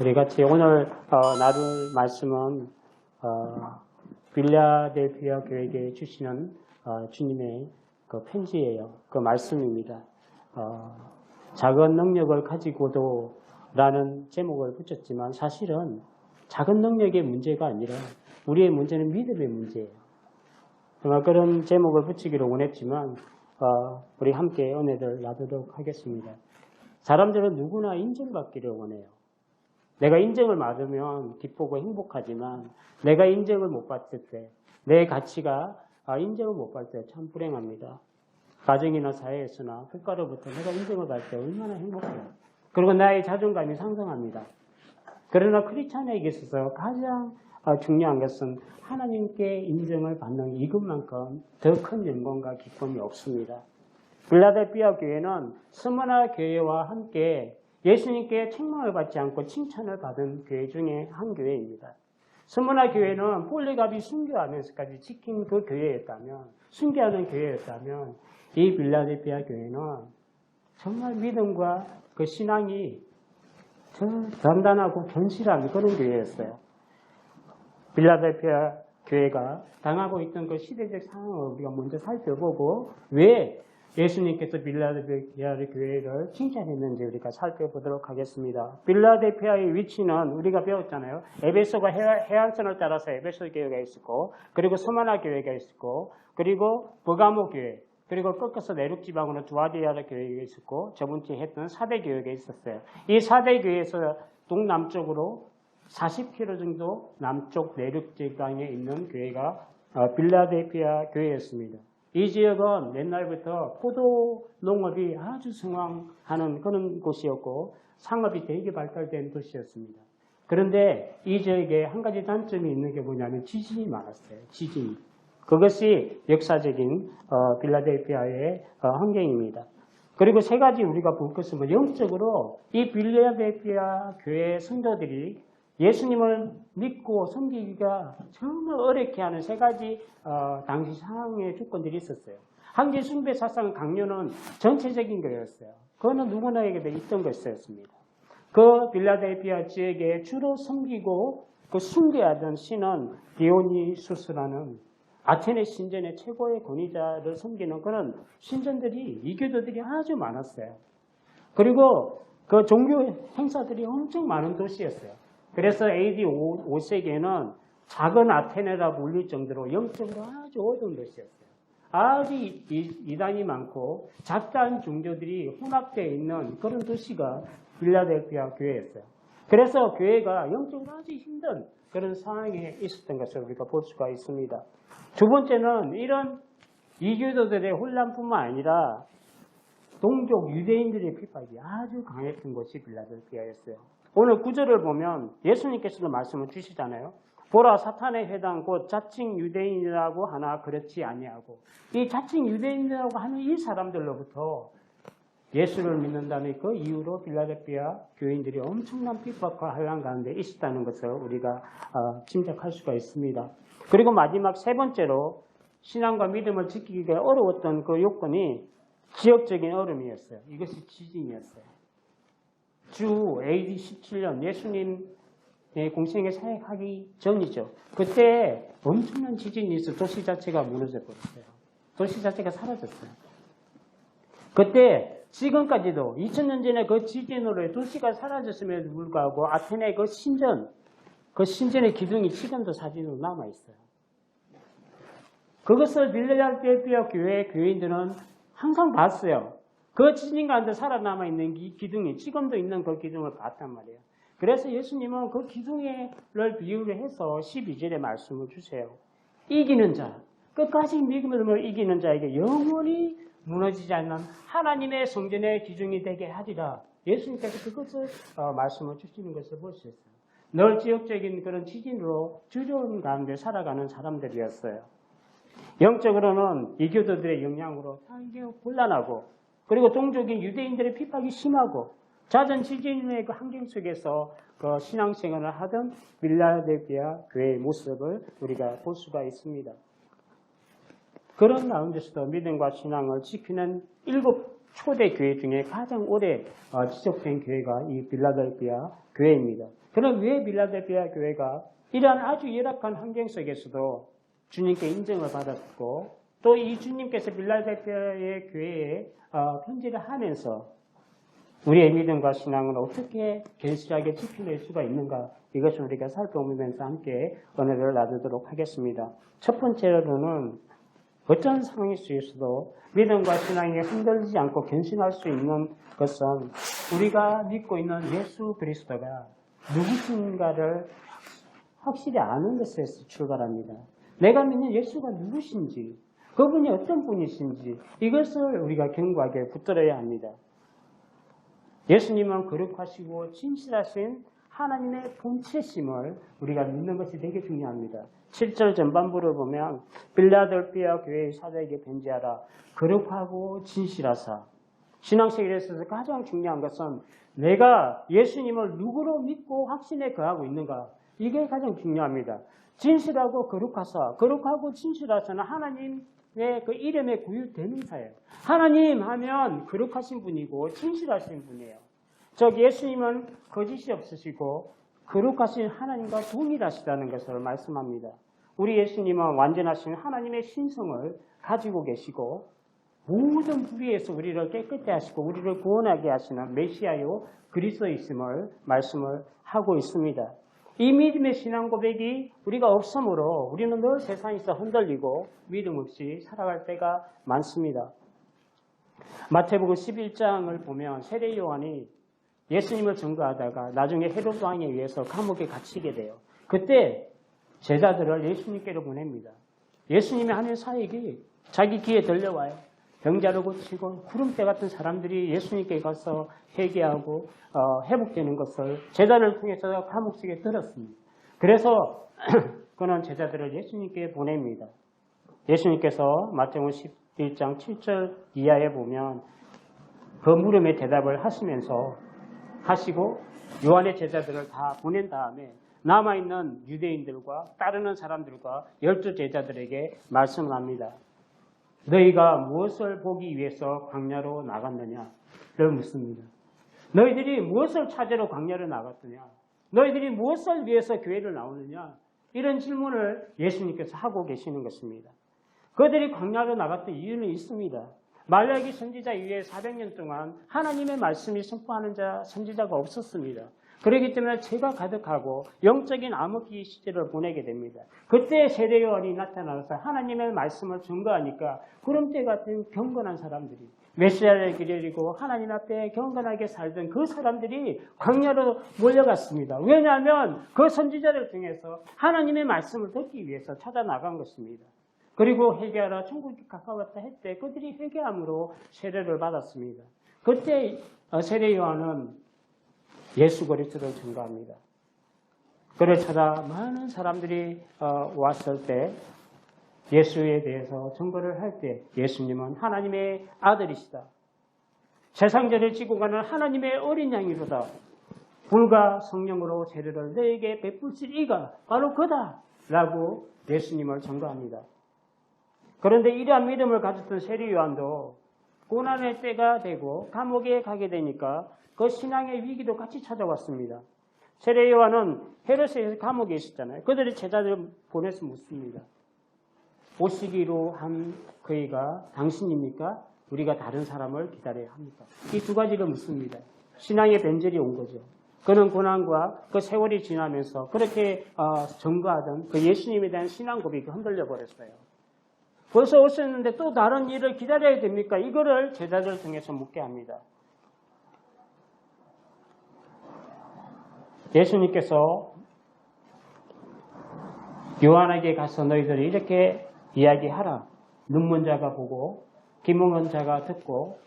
우리 같이 오늘 나눌 말씀은 빌라델피아 교회에 주시는 주님의 그 편지예요. 그 말씀입니다. 작은 능력을 가지고도 라는 제목을 붙였지만 사실은 작은 능력의 문제가 아니라 우리의 문제는 믿음의 문제예요. 그런 제목을 붙이기로 원했지만 우리 함께 은혜를 나누도록 하겠습니다. 사람들은 누구나 인정받기를 원해요. 내가 인정을 받으면 기쁘고 행복하지만 내가 인정을 못 받을 때 내 가치가 인정을 못 받을 때 참 불행합니다. 가정이나 사회에서나 국가로부터 내가 인정을 받을 때 얼마나 행복해요. 그리고 나의 자존감이 상승합니다. 그러나 크리스찬에게 있어서 가장 중요한 것은 하나님께 인정을 받는 이것만큼 더 큰 영광과 기쁨이 없습니다. 빌라델피아 교회는 스무나 교회와 함께 예수님께 책망을 받지 않고 칭찬을 받은 교회 중에 한 교회입니다. 스무나 교회는 폴리갑이 순교하면서까지 지킨 그 교회였다면, 순교하는 교회였다면 이 빌라델피아 교회는 정말 믿음과 그 신앙이 단단하고 견실한 그런 교회였어요. 빌라델피아 교회가 당하고 있던 그 시대적 상황을 우리가 먼저 살펴보고 왜 예수님께서 빌라델피아 교회를 칭찬했는지 우리가 살펴보도록 하겠습니다. 빌라델피아의 위치는 우리가 배웠잖아요. 에베소가 해안선을 따라서 에베소 교회가 있었고, 그리고 스무나 교회가 있었고, 그리고 버가모 교회, 그리고 꺾어서 내륙 지방으로 두아디아라 교회가 있었고, 저번 주에 했던 사대 교회가 있었어요. 이 사대 교회에서 동남쪽으로 40km 정도 남쪽 내륙 지방에 있는 교회가 빌라델피아 교회였습니다. 이 지역은 옛날부터 포도 농업이 아주 성황하는 그런 곳이었고 상업이 되게 발달된 도시였습니다. 그런데 이 지역에 한 가지 단점이 있는 게 뭐냐면 지진이 많았어요. 지진. 그것이 역사적인 빌라델피아의 환경입니다. 그리고 세 가지 우리가 볼 것은 영적으로 이 빌라델피아 교회 성도들이 예수님을 믿고 섬기기가 정말 어렵게 하는 세 가지 당시 상황의 조건들이 있었어요. 한계 숭배 사상 강요는 전체적인 거였어요. 그거는 누구나에게도 있던 것이었습니다. 그 빌라델피아 지역에 주로 섬기고 그 숭배하던 신은 디오니수스라는 아테네 신전의 최고의 권위자를 섬기는 그런 신전들이 이교도들이 아주 많았어요. 그리고 그 종교 행사들이 엄청 많은 도시였어요. 그래서 AD 5세기에는 작은 아테네라고 불릴 정도로 영적으로 아주 어두운 도시였어요. 아주 이단이 많고 작다한 종교들이 혼합되어 있는 그런 도시가 빌라델피아 교회였어요. 그래서 교회가 영적으로 아주 힘든 그런 상황에 있었던 것을 우리가 볼 수가 있습니다. 두 번째는 이런 이교도들의 혼란뿐만 아니라 동족 유대인들의 핍박이 아주 강했던 곳이 빌라델피아였어요. 오늘 구절을 보면 예수님께서도 말씀을 주시잖아요. 보라 사탄의 회당 곧 자칭 유대인이라고 하나 그렇지 아니하고 이 자칭 유대인이라고 하는 이 사람들로부터 예수를 믿는다는 그 이유로 빌라델피아 교인들이 엄청난 핍박과 환난 가운데 있었다는 것을 우리가 짐작할 수가 있습니다. 그리고 마지막 세 번째로 신앙과 믿음을 지키기가 어려웠던 그 요건이 지역적인 어려움이었어요. 이것이 지진이었어요. 주 AD 17년 예수님의 공생에 사역하기 전이죠. 그때 엄청난 지진이 있어 도시 자체가 무너져 버렸어요. 도시 자체가 사라졌어요. 그때 지금까지도 2000년 전에 그 지진으로 도시가 사라졌음에도 불구하고 아테네 그 신전의 기둥이 지금도 사진으로 남아있어요. 그것을 빌라델피아 교회 교인들은 항상 봤어요. 그 지진 가운데 살아남아있는 기둥이 지금도 있는 그 기둥을 봤단 말이에요. 그래서 예수님은 그 기둥을 비유를 해서 12절에 말씀을 주세요. 이기는 자, 끝까지 믿음을 이기는 자에게 영원히 무너지지 않는 하나님의 성전의 기둥이 되게 하리라. 예수님께서 그것을 말씀을 주시는 것을 볼 수 있어요. 늘 지역적인 그런 지진으로 두려움 가운데 살아가는 사람들이었어요. 영적으로는 이교도들의 영향으로 굉장히 곤란하고 그리고 동족인 유대인들의 핍박이 심하고 잦은 지진의 그 환경 속에서 그 신앙생활을 하던 빌라델피아 교회의 모습을 우리가 볼 수가 있습니다. 그런 가운데서도 믿음과 신앙을 지키는 7 초대 교회 중에 가장 오래 지속된 교회가 이 빌라델피아 교회입니다. 그럼 왜 빌라델피아 교회가 이러한 아주 열악한 환경 속에서도 주님께 인정을 받았고 또 이 주님께서 빌라델피아의 교회에 편지를 하면서 우리의 믿음과 신앙을 어떻게 견실하게 지켜낼 수가 있는가, 이것을 우리가 살펴보면서 함께 은혜를 나누도록 하겠습니다. 첫 번째로는 어떤 상황 속에서도 믿음과 신앙이 흔들리지 않고 견실할 수 있는 것은 우리가 믿고 있는 예수 그리스도가 누구신가를 확실히 아는 것에서 출발합니다. 내가 믿는 예수가 누구신지, 그분이 어떤 분이신지 이것을 우리가 견고하게 붙들어야 합니다. 예수님은 거룩하시고 진실하신 하나님의 본체심을 우리가 믿는 것이 되게 중요합니다. 7절 전반부를 보면 빌라델피아 교회의 사도에게 편지하라. 거룩하고 진실하사. 신앙생활에 있어서 가장 중요한 것은 내가 예수님을 누구로 믿고 확신에 거하고 있는가. 이게 가장 중요합니다. 진실하고 거룩하사. 거룩하고 진실하사는 하나님의 그 이름의 구유대명사예요. 하나님 하면 거룩하신 분이고 진실하신 분이에요. 즉 예수님은 거짓이 없으시고 거룩하신 하나님과 동일하시다는 것을 말씀합니다. 우리 예수님은 완전하신 하나님의 신성을 가지고 계시고 모든 불의에서 우리를 깨끗게 하시고 우리를 구원하게 하시는 메시아요 그리스도이심을 말씀을 하고 있습니다. 이 믿음의 신앙 고백이 우리가 없으므로 우리는 늘 세상에서 흔들리고 믿음 없이 살아갈 때가 많습니다. 마태복음 11장을 보면 세례 요한이 예수님을 증거하다가 나중에 헤롯 왕에 의해서 감옥에 갇히게 돼요. 그때 제자들을 예수님께로 보냅니다. 예수님이 하는 사역이 자기 귀에 들려와요. 병자를 고치고 구름대 같은 사람들이 예수님께 가서 회개하고 회복되는 것을 제자를 통해서 감옥 속에 들었습니다. 그래서 그는 제자들을 예수님께 보냅니다. 예수님께서 마태복음 11장 7절 이하에 보면 그 물음에 대답을 하시고 요한의 제자들을 다 보낸 다음에 남아있는 유대인들과 따르는 사람들과 12 제자들에게 말씀을 합니다. 너희가 무엇을 보기 위해서 광야로 나갔느냐를 묻습니다. 너희들이 무엇을 찾으러 광야로 나갔느냐? 너희들이 무엇을 위해서 교회를 나오느냐? 이런 질문을 예수님께서 하고 계시는 것입니다. 그들이 광야로 나갔던 이유는 있습니다. 말라기 선지자 이후에 400년 동안 하나님의 말씀이 선포하는 선지자가 없었습니다. 그렇기 때문에 죄가 가득하고 영적인 암흑기 시대를 보내게 됩니다. 그때 세례 요한이 나타나서 하나님의 말씀을 증거하니까 구름대 같은 경건한 사람들이 메시아를 기다리고 하나님 앞에 경건하게 살던 그 사람들이 광야로 몰려갔습니다. 왜냐하면 그 선지자를 통해서 하나님의 말씀을 듣기 위해서 찾아 나간 것입니다. 그리고 회개하라 천국이 가까웠다 했대 그들이 회개함으로 세례를 받았습니다. 그때 세례 요한은 예수 그리스도를 증거합니다. 그를 찾아 많은 사람들이 왔을 때 예수에 대해서 증거를 할 때 예수님은 하나님의 아들이시다. 세상죄를 지고 가는 하나님의 어린 양이로다. 불과 성령으로 세례를 너에게 베푸실 이가 바로 그다. 라고 예수님을 증거합니다. 그런데 이러한 믿음을 가졌던 세례 요한도 고난의 때가 되고 감옥에 가게 되니까 그 신앙의 위기도 같이 찾아왔습니다. 세례 요한은 헤롯의 감옥에 있었잖아요. 그들이 제자들을 보내서 묻습니다. 오시기로 한 그이가 당신입니까? 우리가 다른 사람을 기다려야 합니까? 이 두 가지를 묻습니다. 신앙의 변절이 온 거죠. 그는 고난과 그 세월이 지나면서 그렇게 증거하던 그 예수님에 대한 신앙 고백이 흔들려 버렸어요. 벌써 오셨는데 또 다른 일을 기다려야 됩니까? 이거를 제자들을 통해서 묻게 합니다. 예수님께서 요한에게 가서 너희들이 이렇게 이야기하라. 눈먼 자가 보고 귀먹은 자가 듣고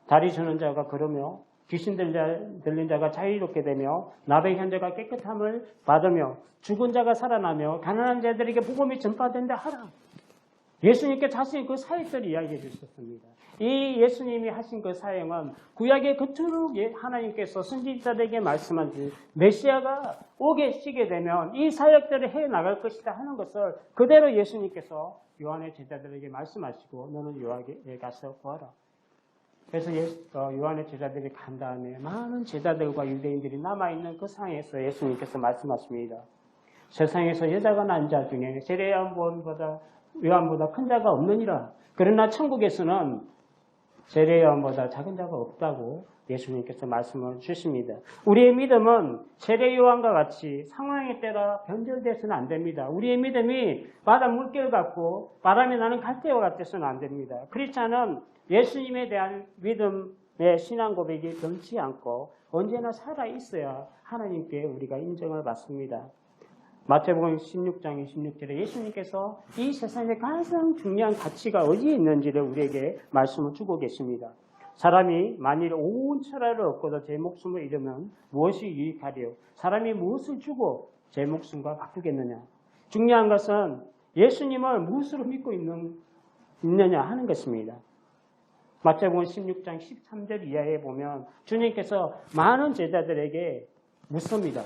다리 저는 자가 걸으며 귀신 들린 자가 자유롭게 되며 나병 현자가 깨끗함을 받으며 죽은 자가 살아나며 가난한 자들에게 복음이 전파된다 하라. 예수님께 자신이 그 사역들을 이야기해 주셨습니다. 이 예수님이 하신 그 사역은 구약의 그토록 하나님께서 선지자들에게 말씀한 메시아가 오게 되면 이 사역들을 해나갈 것이다 하는 것을 그대로 예수님께서 요한의 제자들에게 말씀하시고 너는 요한에 가서 보아라. 그래서 요한의 제자들이 간 다음에 많은 제자들과 유대인들이 남아있는 그 상황에서 예수님께서 말씀하십니다. 세상에서 여자가 난 자 중에 세례 요한보다 큰 자가 없느니라. 그러나 천국에서는 세례 요한보다 작은 자가 없다고 예수님께서 말씀을 주십니다. 우리의 믿음은 세례 요한과 같이 상황에 따라 변절돼서는 안 됩니다. 우리의 믿음이 바다 물결 같고 바람이 나는 갈대와 같아서는 안 됩니다. 크리스찬은 예수님에 대한 믿음의 신앙 고백이 변치 않고 언제나 살아 있어야 하나님께 우리가 인정을 받습니다. 마태복음 16장 26절에 예수님께서 이 세상에 가장 중요한 가치가 어디에 있는지를 우리에게 말씀을 주고 계십니다. 사람이 만일 온 천하를 얻고도 제 목숨을 잃으면 무엇이 유익하리요? 사람이 무엇을 주고 제 목숨과 바꾸겠느냐? 중요한 것은 예수님을 무엇으로 믿고 있느냐 하는 것입니다. 마태복음 16장 13절 이하에 보면 주님께서 많은 제자들에게 묻습니다.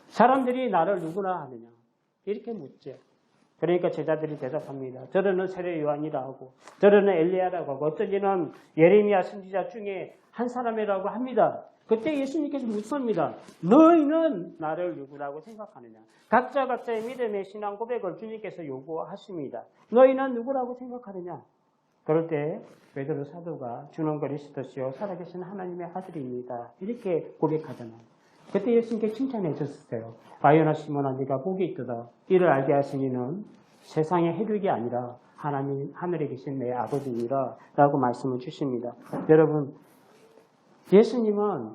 사람들이 나를 누구나 하느냐? 이렇게 묻죠. 그러니까 제자들이 대답합니다. 저러는 세례 요한이라 하고 저러는 엘리야라고 하고 어쩐지는 예레미야 선지자 중에 한 사람이라고 합니다. 그때 예수님께서 묻습니다. 너희는 나를 누구라고 생각하느냐? 각자의 믿음의 신앙 고백을 주님께서 요구하십니다. 너희는 누구라고 생각하느냐? 그럴 때 베드로 사도가 주는 그리스도시요 살아계신 하나님의 아들입니다. 이렇게 고백하잖아요. 그때 예수님께 칭찬해 주셨어요. 바요나 시몬아 네가 복이 있도다. 이를 알게 하신 이는 세상의 혈육이 아니라 하나님 하늘에 계신 내 아버지니라 라고 말씀을 주십니다. 여러분 예수님은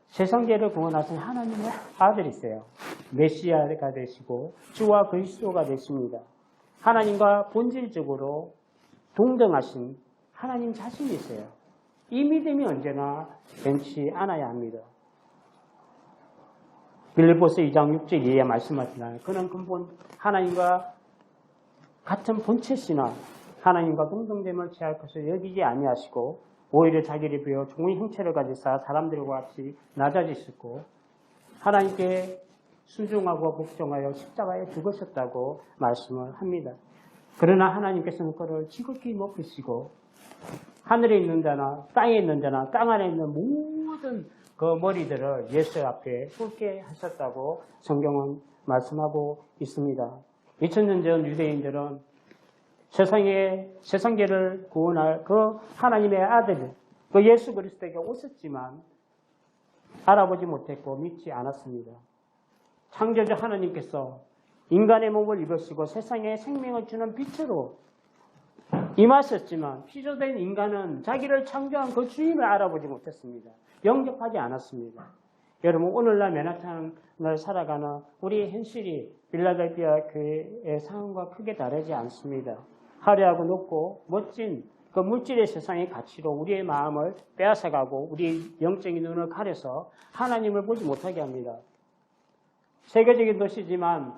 세상계를 구원하신 하나님의 아들이세요. 메시아가 되시고 주와 그리스도가 되십니다. 하나님과 본질적으로 동등하신 하나님 자신이세요. 이 믿음이 언제나 변치 않아야 합니다. 빌립보서 2장 6절 이하에 말씀하시나요? 그는 근본 하나님과 같은 본체시나 하나님과 동등됨을 취할 것을 여기지 아니하시고 오히려 자기를 비워 종의 형체를 가지사 사람들과 같이 낮아지셨고 하나님께 순종하고 복종하여 십자가에 죽으셨다고 말씀을 합니다. 그러나 하나님께서는 그를 지극히 높이시고 하늘에 있는 자나 땅에 있는 자나 땅 안에 있는 모든 그 머리들을 예수 앞에 꿇게 하셨다고 성경은 말씀하고 있습니다. 2000년 전 유대인들은 세상계를 구원할 그 하나님의 아들, 그 예수 그리스도에게 오셨지만 알아보지 못했고 믿지 않았습니다. 창조주 하나님께서 인간의 몸을 입으시고 세상에 생명을 주는 빛으로 임하셨지만 피조된 인간은 자기를 창조한 그 주님을 알아보지 못했습니다. 영접하지 않았습니다. 여러분 오늘날 맨하탄을 살아가는 우리의 현실이 필라델피아 교회의 상황과 크게 다르지 않습니다. 화려하고 높고 멋진 그 물질의 세상의 가치로 우리의 마음을 빼앗아가고 우리의 영적인 눈을 가려서 하나님을 보지 못하게 합니다. 세계적인 도시지만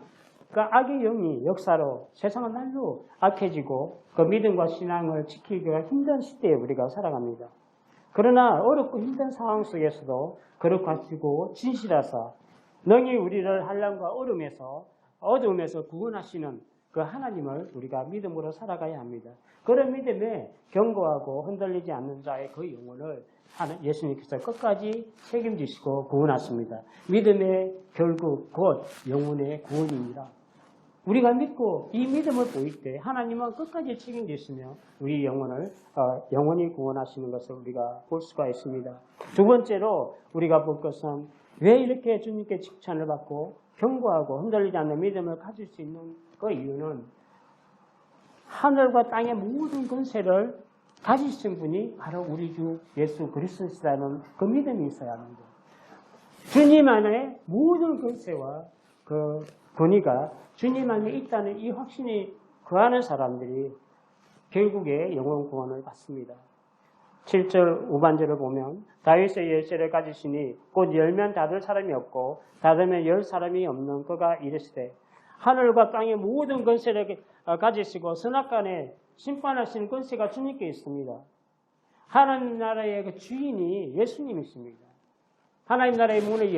그 악의 영이 역사로 세상은 날로 악해지고 그 믿음과 신앙을 지키기가 힘든 시대에 우리가 살아갑니다. 그러나 어렵고 힘든 상황 속에서도 거룩하시고 진실하사 능히 우리를 한란과 어둠에서 구원하시는 그 하나님을 우리가 믿음으로 살아가야 합니다. 그런 믿음에 견고하고 흔들리지 않는 자의 그 영혼을 예수님께서 끝까지 책임지시고 구원하십니다. 믿음의 결국 곧 영혼의 구원입니다. 우리가 믿고 이 믿음을 보일 때 하나님은 끝까지 책임지시며 우리 영원히 구원하시는 것을 우리가 볼 수가 있습니다. 두 번째로 우리가 볼 것은 왜 이렇게 주님께 칭찬을 받고 견고하고 흔들리지 않는 믿음을 가질 수 있는 그 이유는 하늘과 땅의 모든 권세를 가지신 분이 바로 우리 주 예수 그리스도시라는 그 믿음이 있어야 합니다. 주님 안에 모든 권세와 그 권위가 주님 안에 있다는 이 확신이 거하는 사람들이 결국에 영원 구원을 받습니다. 7절 후반절을 보면 다윗의 열쇠를 가지시니 곧 열면 닫을 사람이 없고 닫으면 열 사람이 없는 그가 이르시되 하늘과 땅의 모든 권세를 가지시고 선악간에 심판하시는 권세가 주님께 있습니다. 하나님 나라의 그 주인이 예수님이십니다. 하나님 나라의 문을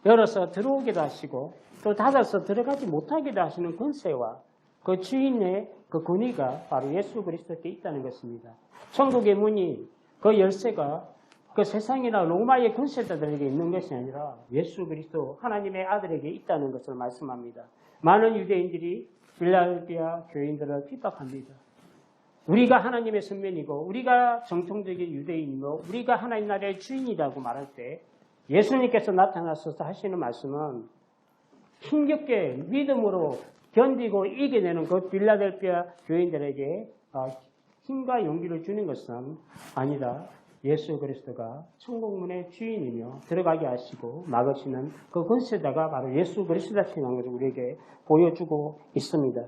열어서 들어오기도 하시고 또 닫아서 들어가지 못하기도 하시는 권세와 그 주인의 그 권위가 바로 예수 그리스도께 있다는 것입니다. 천국의 문이 그 열쇠가 그 세상이나 로마의 군세자들에게 있는 것이 아니라 예수 그리스도 하나님의 아들에게 있다는 것을 말씀합니다. 많은 유대인들이 필라델피아 교인들을 핍박합니다. 우리가 하나님의 선면이고 우리가 정통적인 유대인이고 우리가 하나님 나라의 주인이라고 말할 때 예수님께서 나타나셔서 하시는 말씀은 힘겹게 믿음으로 견디고 이겨내는 그 필라델피아 교인들에게 힘과 용기를 주는 것은 아니다. 예수 그리스도가 천국문의 주인이며 들어가게 하시고 막으시는 그 권세자가 바로 예수 그리스도라는 것을 우리에게 보여주고 있습니다.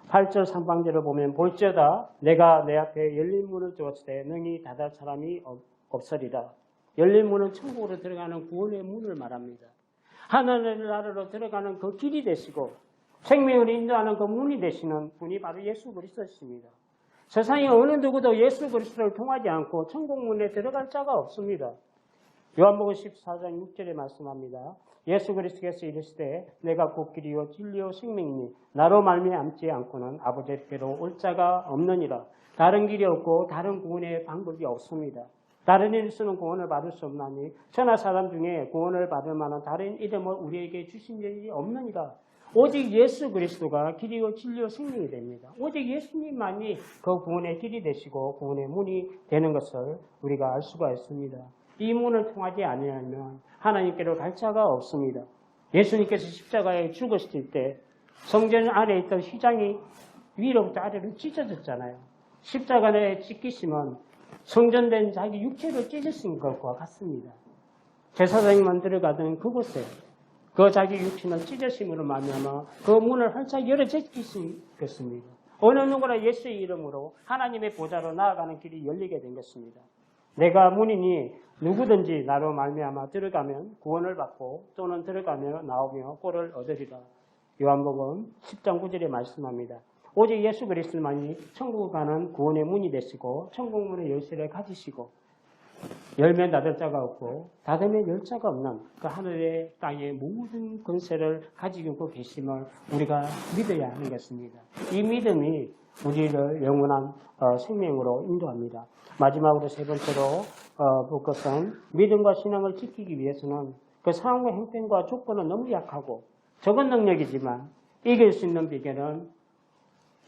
8절 상반절을 보면 볼지어다 내가 내 앞에 열린 문을 두었을 때 능히 닫을 사람이 없으리라. 열린 문은 천국으로 들어가는 구원의 문을 말합니다. 하늘의 나라로 들어가는 그 길이 되시고 생명을 인도하는 그 문이 되시는 분이 바로 예수 그리스도십니다. 세상에 어느 누구도 예수 그리스도를 통하지 않고 천국문에 들어갈 자가 없습니다. 요한복음 14장 6절에 말씀합니다. 예수 그리스도께서 이르시되 내가 곧 길이요 진리요 생명이니 나로 말미암지 않고는 아버지께로 올 자가 없느니라. 다른 길이 없고 다른 구원의 방법이 없습니다. 다른 일수는 구원을 받을 수 없나니 천하 사람 중에 구원을 받을 만한 다른 이름을 우리에게 주신 적이 없느니라. 오직 예수 그리스도가 길이요 진리요 생명이 됩니다. 오직 예수님만이 그 구원의 길이 되시고 구원의 문이 되는 것을 우리가 알 수가 있습니다. 이 문을 통하지 않으면 하나님께로 갈 자가 없습니다. 예수님께서 십자가에 죽으실 때 성전 안에 있던 휘장이 위로부터 아래로 찢어졌잖아요. 십자가에 찢기시면 성전된 자기 육체를 찢으신 것과 같습니다. 제사장만 들어가던 그곳에 그 자기 육신을 찢으심으로 말미암아 그 문을 활짝 열어 제끼신 것입니다. 어느 누구나 예수의 이름으로 하나님의 보좌로 나아가는 길이 열리게 된 것입니다. 내가 문이니 누구든지 나로 말미암아 들어가면 구원을 받고 또는 들어가며 나오며 꼴을 얻으리라. 요한복음 10장 9절에 말씀합니다. 오직 예수 그리스도만이 천국을 가는 구원의 문이 되시고 천국문의 열쇠를 가지시고 열면 닫을 자가 없고 닫으면 열 자가 없는 그 하늘의 땅의 모든 권세를 가지고 계심을 우리가 믿어야 하는 것입니다. 이 믿음이 우리를 영원한 생명으로 인도합니다. 마지막으로 세 번째로 볼 것은 믿음과 신앙을 지키기 위해서는 그 상황과 형편과 조건은 너무 약하고 적은 능력이지만 이길 수 있는 비결은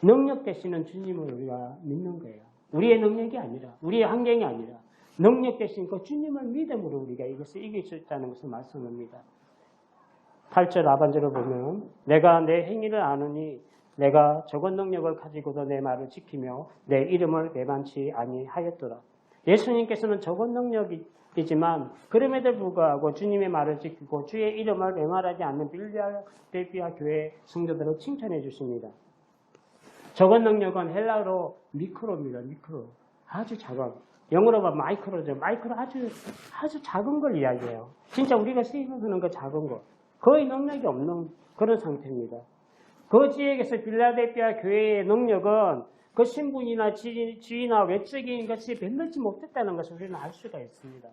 능력 되시는 주님을 우리가 믿는 거예요. 우리의 능력이 아니라 우리의 환경이 아니라 능력 되신 그 주님을 믿음으로 우리가 이것을 이길 수 있다는 것을 말씀합니다. 8절 하반절을 보면 내가 내 행위를 아느니 내가 적은 능력을 가지고도 내 말을 지키며 내 이름을 배반치 아니하였더라. 예수님께서는 적은 능력이지만 그럼에도 불구하고 주님의 말을 지키고 주의 이름을 배반하지 않는 필라델피아 교회 성도들을 칭찬해 주십니다. 적은 능력은 헬라어로 미크로입니다. 미크로. 아주 작은. 영어로 보면 마이크로죠. 마이크로 아주 작은 걸 이야기해요. 진짜 우리가 생각하는 그 작은 것. 거의 능력이 없는 그런 상태입니다. 그 지역에서 필라델피아 교회의 능력은 그 신분이나 지위나 외적인 것이 변하지 못했다는 것을 우리는 알 수가 있습니다.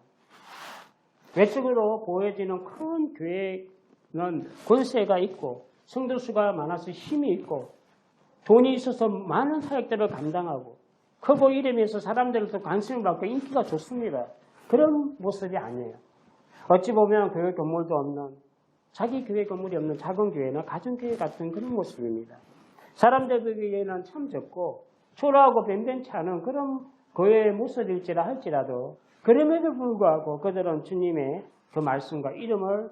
외적으로 보여지는 큰 교회는 권세가 있고 성도 수가 많아서 힘이 있고 돈이 있어서 많은 사역들을 감당하고 크고 이름에서 사람들로부터 관심을 받고 인기가 좋습니다. 그런 모습이 아니에요. 어찌 보면 교회 건물도 없는 자기 교회 건물이 없는 작은 교회나 가정교회 같은 그런 모습입니다. 사람들에게는 참 적고 초라하고 변변치 않은 그런 교회의 모습일지라 할지라도 그럼에도 불구하고 그들은 주님의 그 말씀과 이름을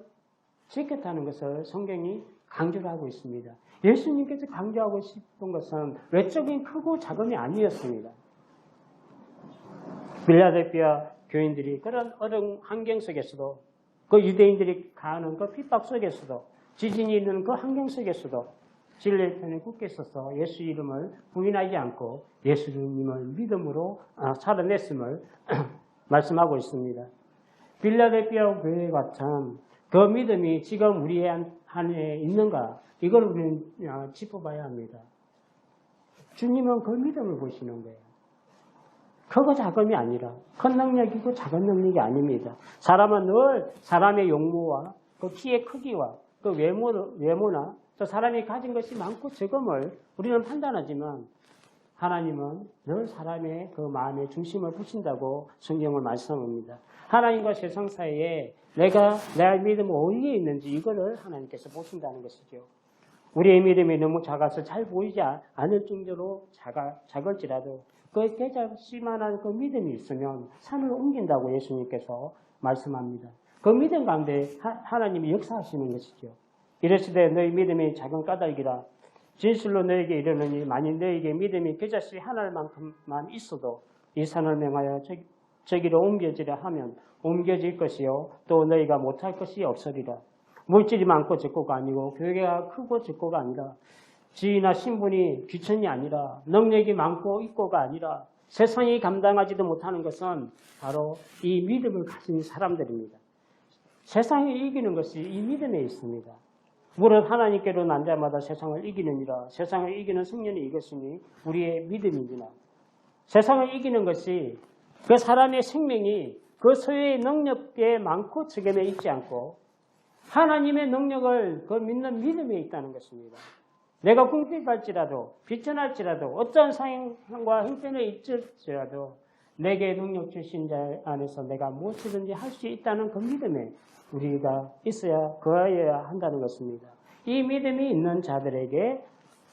지켰다는 것을 성경이 강조를 하고 있습니다. 예수님께서 강조하고 싶은 것은 외적인 크고 작음이 아니었습니다. 필라델피아 교인들이 그런 어려운 환경 속에서도 그 유대인들이 가하는 그 핍박 속에서도 지진이 있는 그 환경 속에서도 진리의 편에 굳게 서서 예수 이름을 부인하지 않고 예수님을 믿음으로 살아냈음을 말씀하고 있습니다. 필라델피아 교회 같은 그 믿음이 지금 우리 안에 있는가? 이걸 우리는 짚어봐야 합니다. 주님은 그 믿음을 보시는 거예요. 크고 작음이 아니라 큰 능력이고 작은 능력이 아닙니다. 사람은 늘 사람의 용모와 그 키의 크기와 그 외모나 또 사람이 가진 것이 많고 적음을 우리는 판단하지만 하나님은 늘 사람의 그 마음의 중심을 보신다고 성경을 말씀합니다. 하나님과 세상 사이에 내 믿음이 어디에 있는지 이거를 하나님께서 보신다는 것이죠. 우리의 믿음이 너무 작아서 잘 보이지 않을 정도로 작을지라도 그 깨작시만한 그 믿음이 있으면 산을 옮긴다고 예수님께서 말씀합니다. 그 믿음 가운데 하나님이 역사하시는 것이죠. 이르시되 너희 믿음이 작은 까닭이라 진실로 너에게 이르노니 만일 너에게 믿음이 겨자씨 하나만큼만 있어도 이 산을 명하여 저기로 옮겨지려 하면 옮겨질 것이요 또 너희가 못할 것이 없으리라. 물질이 많고 적고가 아니고 교회가 크고 적고가 아니라 지위나 신분이 귀천이 아니라 능력이 많고 있고가 아니라 세상이 감당하지도 못하는 것은 바로 이 믿음을 가진 사람들입니다. 세상을 이기는 것이 이 믿음에 있습니다. 무릇 하나님께로 난 자마다 세상을 이기느니라. 세상을 이기는 승리는 이것이니 우리의 믿음이니라. 세상을 이기는 것이 그 사람의 생명이 그 소유의 능력에 많고 적음에 있지 않고 하나님의 능력을 그 믿는 믿음에 있다는 것입니다. 내가 궁핍할지라도 비천할지라도 어떠한 상황과 형편에 있을지라도 내게 능력 주신 자 안에서 내가 무엇이든지 할 수 있다는 그 믿음에 우리가 있어야 거해야 한다는 것입니다. 이 믿음이 있는 자들에게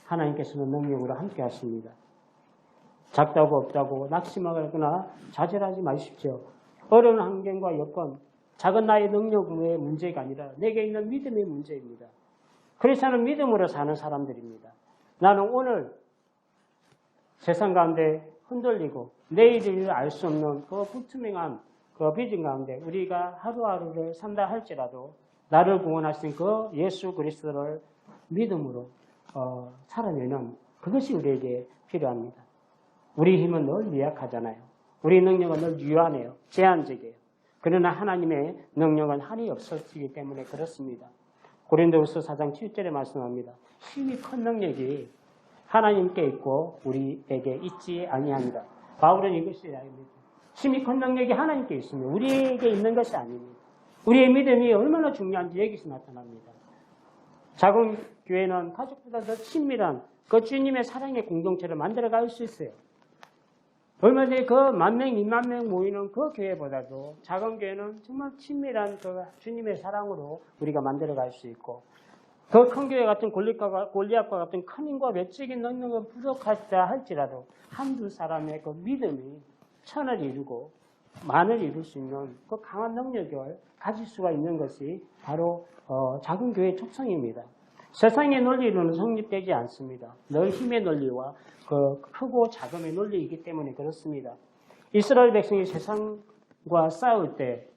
하나님께서는 능력으로 함께 하십니다. 작다고 없다고 낙심하거나 좌절하지 마십시오. 어려운 환경과 여건, 작은 나의 능력의 문제가 아니라 내게 있는 믿음의 문제입니다. 크리스천은 믿음으로 사는 사람들입니다. 나는 오늘 세상 가운데 흔들리고 내일을 알 수 없는 그 불투명한 그 비전 가운데 우리가 하루하루를 산다 할지라도 나를 구원하신 그 예수 그리스도를 믿음으로 살아내는 그것이 우리에게 필요합니다. 우리 힘은 늘 미약하잖아요. 우리 능력은 늘 유한해요. 제한적이에요. 그러나 하나님의 능력은 한이 없어지기 때문에 그렇습니다. 고린도후서 4장 7절에 말씀합니다. 힘이 큰 능력이 하나님께 있고 우리에게 있지 아니하니라. 바울은 이것이 아닙니다. 힘이 큰 능력이 하나님께 있습니다. 우리에게 있는 것이 아닙니다. 우리의 믿음이 얼마나 중요한지 여기서 나타납니다. 작은 교회는 가족보다 더 친밀한 그 주님의 사랑의 공동체를 만들어갈 수 있어요. 얼마 전에 그 10,000명, 20,000명 모이는 그 교회보다도 작은 교회는 정말 친밀한 그 주님의 사랑으로 우리가 만들어갈 수 있고 그 큰 교회 같은 골리앗과 같은 큰 힘과 외적인 능력은 부족하다 할지라도 한두 사람의 그 믿음이 천을 이루고 만을 이룰 수 있는 그 강한 능력을 가질 수가 있는 것이 바로 작은 교회의 특성입니다. 세상의 논리로는 성립되지 않습니다. 늘 힘의 논리와 그 크고 작음의 논리이기 때문에 그렇습니다. 이스라엘 백성이 세상과 싸울 때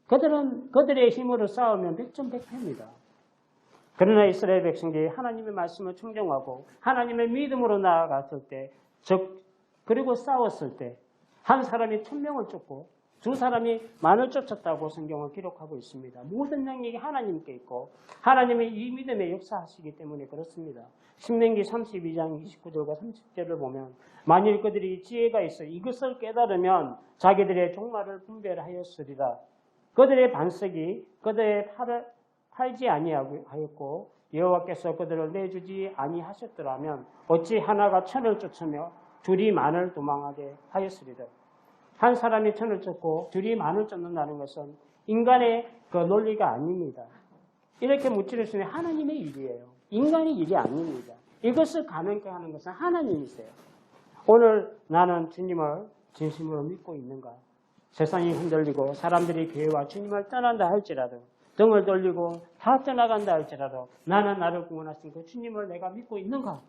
그들의 힘으로 싸우면 백전백패입니다. 그러나 이스라엘 백성들이 하나님의 말씀을 청정하고 하나님의 믿음으로 나아갔을 때, 그리고 싸웠을 때 한 사람이 1,000명을 쫓고 두 사람이 만을 쫓았다고 성경은 기록하고 있습니다. 모든 능력이 하나님께 있고 하나님의 이 믿음에 역사하시기 때문에 그렇습니다. 신명기 32장 29절과 30절을 보면 만일 그들이 지혜가 있어 이것을 깨달으면 자기들의 종말을 분별하였으리라. 그들의 반석이 그들의 팔지 아니하였고 여호와께서 그들을 내주지 아니하셨더라면 어찌 하나가 천을 쫓으며 둘이 만을 도망하게 하였으리라. 한 사람이 천을 쫓고 둘이 만을 쫓는다는 것은 인간의 그 논리가 아닙니다. 이렇게 무찌를 수 있는 하나님의 일이에요. 인간의 일이 아닙니다. 이것을 가능케 하는 것은 하나님이세요. 오늘 나는 주님을 진심으로 믿고 있는가? 세상이 흔들리고 사람들이 교회와 주님을 떠난다 할지라도 등을 돌리고 다 떠나간다 할지라도 나는 나를 구원하신 그 주님을 내가 믿고 있는가?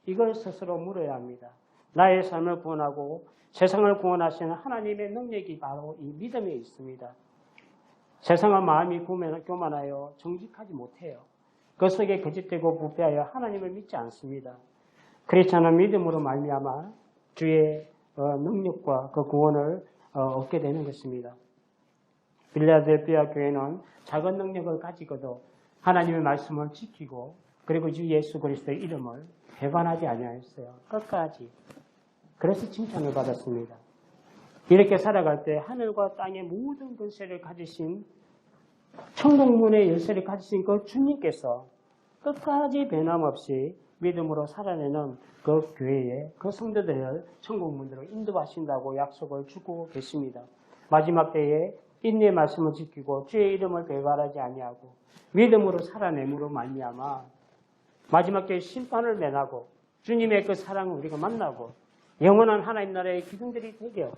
이걸 스스로 물어야 합니다. 나의 삶을 구원하고 세상을 구원하시는 하나님의 능력이 바로 이 믿음에 있습니다. 세상은 마음이 교만하여 정직하지 못해요. 그 속에 거짓되고 부패하여 하나님을 믿지 않습니다. 크리스천은 믿음으로 말미암아 주의 능력과 그 구원을 얻게 되는 것입니다. 빌라델피아 교회는 작은 능력을 가지고도 하나님의 말씀을 지키고 그리고 주 예수 그리스도의 이름을 배반하지 아니하였어요. 끝까지. 그래서 칭찬을 받았습니다. 이렇게 살아갈 때 하늘과 땅의 모든 권세를 가지신 천국문의 열쇠를 가지신 그 주님께서 끝까지 변함없이 믿음으로 살아내는 그 교회에 그 성도들을 천국 문으로 인도하신다고 약속을 주고 계십니다. 마지막 때에 인내의 말씀을 지키고 주의 이름을 배반하지 아니하고 믿음으로 살아냄으로 말미암아 마지막 때에 심판을 면하고 주님의 그 사랑을 우리가 만나고 영원한 하나님 나라의 기둥들이 되려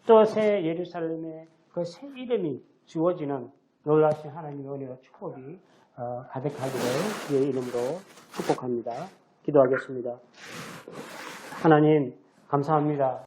또 새 예루살렘의 그 새 이름이 주어지는 놀라신 하나님의 은혜와 축복이 가득하기를 주의 이름으로 축복합니다. 기도하겠습니다. 하나님 감사합니다.